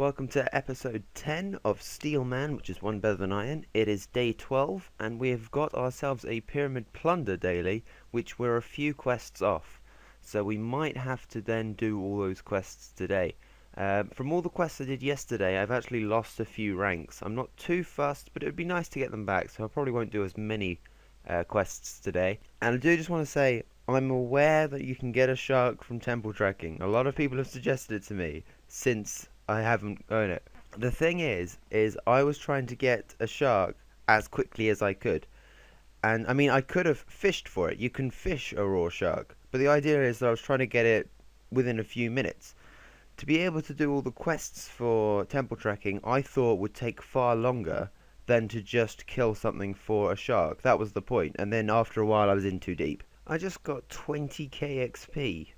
Welcome to episode 10 of Steel Man, which is one better than iron. It is day 12, and we have got ourselves a pyramid plunder daily, which we're a few quests off. So we might have to then do all those quests today. From all the quests I did yesterday, I've actually lost a few ranks. I'm not too fussed, but it would be nice to get them back, so I probably won't do as many quests today. And I do just want to say, I'm aware that you can get a shark from temple tracking. A lot of people have suggested it to me since I haven't owned it. The thing is I was trying to get a shark as quickly as I could. And I mean, I could have fished for it. You can fish a raw shark. But the idea is that I was trying to get it within a few minutes. To be able to do all the quests for temple tracking, I thought would take far longer than to just kill something for a shark. That was the point. And then after a while I was in too deep. I just got 20k XP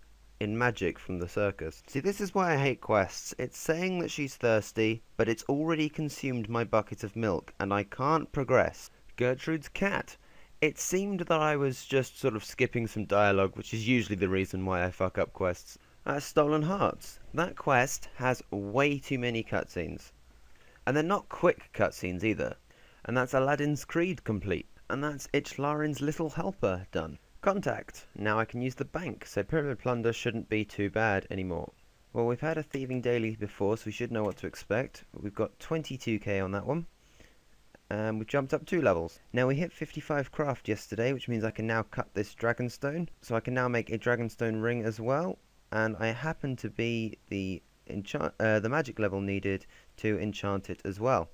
in magic from the circus. See, this is why I hate quests. It's saying that she's thirsty, but it's already consumed my bucket of milk, and I can't progress. Gertrude's cat. It seemed that I was just sort of skipping some dialogue, which is usually the reason why I fuck up quests. Stolen Hearts. That quest has way too many cutscenes. And they're not quick cutscenes either. And that's Aladdin's Creed complete. And that's Itchlarin's Little Helper done. Contact. Now I can use the bank, so pyramid plunder shouldn't be too bad anymore. Well, we've had a thieving daily before, so we should know what to expect. We've got 22k on that one. And we've jumped up 2 levels. Now we hit 55 craft yesterday, which means I can now cut this dragonstone. So I can now make a dragonstone ring as well. And I happen to be the magic level needed to enchant it as well.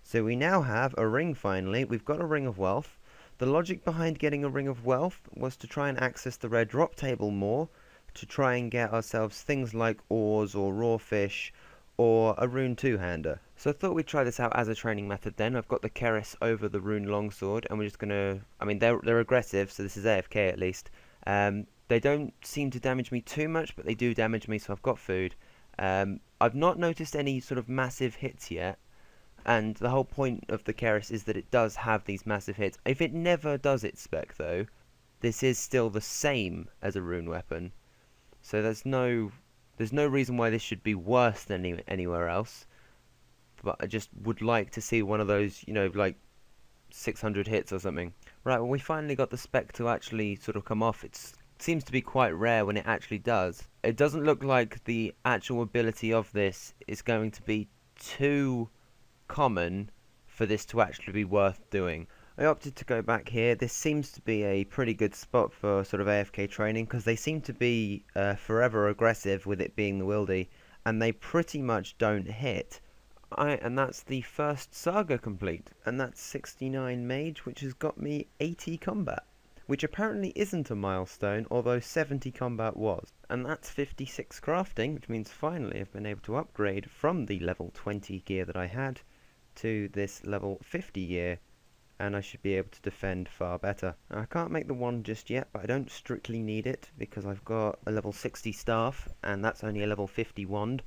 So we now have a ring finally. We've got a ring of wealth. The logic behind getting a ring of wealth was to try and access the red drop table more, to try and get ourselves things like ores or raw fish or a rune two-hander. So I thought we'd try this out as a training method then. I've got the Keris over the rune longsword, and we're just gonna, I mean they're aggressive, so this is AFK at least. They don't seem to damage me too much, but they do damage me, so I've got food. I've not noticed any sort of massive hits yet. And the whole point of the Keris is that it does have these massive hits. If it never does its spec though, this is still the same as a rune weapon. So there's no reason why this should be worse than anywhere else. But I just would like to see one of those, you know, like 600 hits or something. Right, well we finally got the spec to actually sort of come off. It seems to be quite rare when it actually does. It doesn't look like the actual ability of this is going to be too common for this to actually be worth doing. I opted to go back here. This seems to be a pretty good spot for sort of AFK training because they seem to be forever aggressive with it being the wildy, and they pretty much don't hit. And that's the first saga complete, and that's 69 mage, which has got me 80 combat, which apparently isn't a milestone, although 70 combat was. And that's 56 crafting, which means finally I've been able to upgrade from the level 20 gear that I had to this level 50 gear, and I should be able to defend far better. Now, I can't make the wand just yet, but I don't strictly need it because I've got a level 60 staff and that's only a level 50 wand.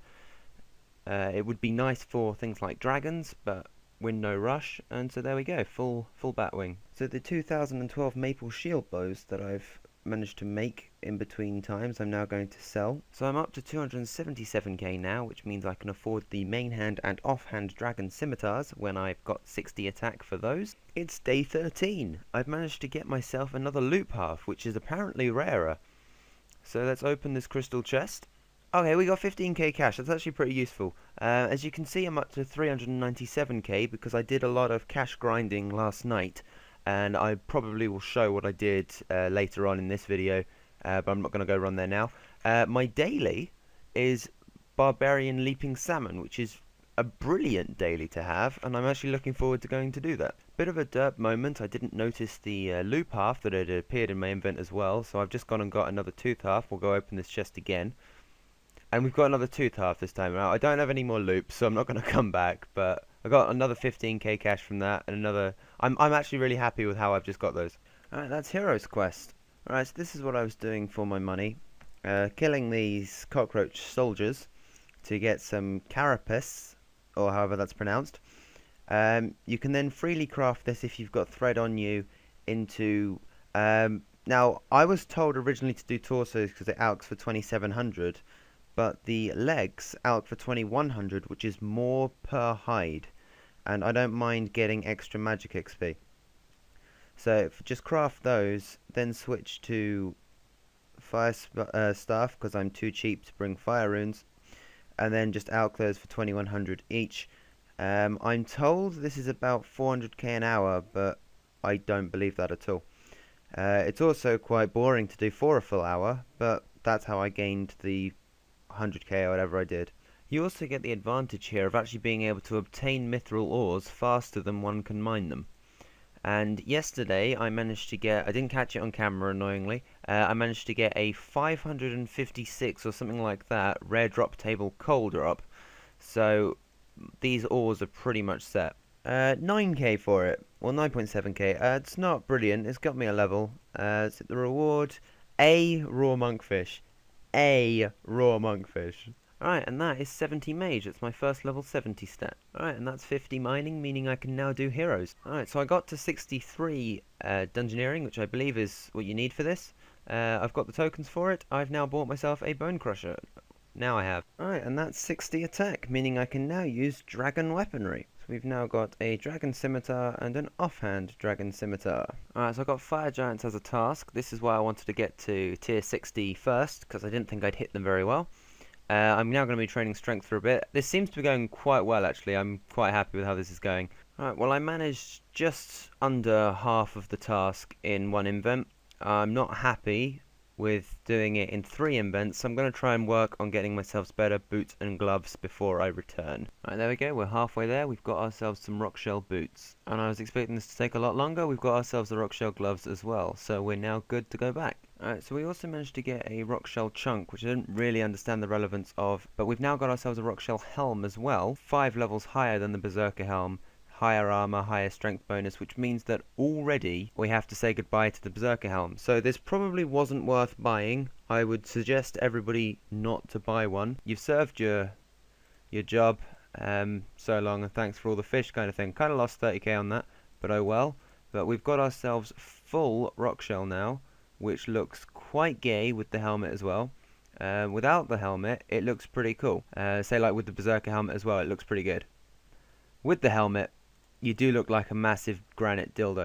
It would be nice for things like dragons, but we're in no rush, and so there we go, full batwing. So the 2012 maple shield bows that I've managed to make in between times, I'm now going to sell. So I'm up to 277k now, which means I can afford the main hand and offhand dragon scimitars when I've got 60 attack for those. It's day 13. I've managed to get myself another loop half, which is apparently rarer. So let's open this crystal chest. Okay, we got 15k cash. That's actually pretty useful. As you can see, I'm up to 397k because I did a lot of cash grinding last night, and I probably will show what I did later on in this video, but I'm not going to go run there now. My daily is Barbarian Leaping Salmon, which is a brilliant daily to have, and I'm actually looking forward to going to do that. Bit of a derp moment, I didn't notice the loop half that had appeared in my invent as well, so I've just gone and got another tooth half. We'll go open this chest again. And we've got another tooth half this time out. I don't have any more loops, so I'm not going to come back, but I got another 15k cash from that, and another. I'm actually really happy with how I've just got those. Alright, that's Hero's Quest. Alright, so this is what I was doing for my money. Killing these cockroach soldiers to get some carapace, or however that's pronounced. You can then freely craft this if you've got thread on you into. Now, I was told originally to do torsos because it alks for 2700. but the legs out for 2100, which is more per hide, and I don't mind getting extra magic XP. So if just craft those, then switch to fire staff because I'm too cheap to bring fire runes, and then just outclaws for 2100 each. I'm told this is about 400k an hour, but I don't believe that at all. It's also quite boring to do for a full hour, but that's how I gained the 100k or whatever I did. You also get the advantage here of actually being able to obtain mithril ores faster than one can mine them. And yesterday I managed to get, I didn't catch it on camera annoyingly, I managed to get a 556 or something like that rare drop table coal drop. So these ores are pretty much set. 9k for it, well 9.7k, it's not brilliant, it's got me a level. Is it the reward? A raw monkfish. A raw monkfish. Alright, and that is 70 mage, that's my first level 70 stat. Alright, and that's 50 mining, meaning I can now do heroes. Alright, so I got to 63 dungeoneering, which I believe is what you need for this. I've got the tokens for it, I've now bought myself a bone crusher. Now I have. Alright, and that's 60 attack, meaning I can now use dragon weaponry. So we've now got a dragon scimitar and an offhand dragon scimitar. Alright, so I got fire giants as a task. This is why I wanted to get to tier 60 first, because I didn't think I'd hit them very well. I'm now going to be training strength for a bit. This seems to be going quite well actually, I'm quite happy with how this is going. Alright, well I managed just under half of the task in one invent. I'm not happy with doing it in 3 invents, so I'm going to try and work on getting myself better boots and gloves before I return. Right, there we go, we're halfway there, we've got ourselves some rockshell boots. And I was expecting this to take a lot longer, we've got ourselves the rockshell gloves as well, so we're now good to go back. Alright, so we also managed to get a rockshell chunk, which I didn't really understand the relevance of, but we've now got ourselves a rockshell helm as well, 5 levels higher than the berserker helm. Higher armor, higher strength bonus, which means that already we have to say goodbye to the berserker helm. So this probably wasn't worth buying. I would suggest everybody not to buy one. You've served your job so long, and thanks for all the fish kind of thing. Kind of lost 30k on that, but oh well. But we've got ourselves full rockshell now, which looks quite gay with the helmet as well. Without the helmet, it looks pretty cool. Say like with the berserker helmet as well, it looks pretty good. With the helmet, you do look like a massive granite dildo.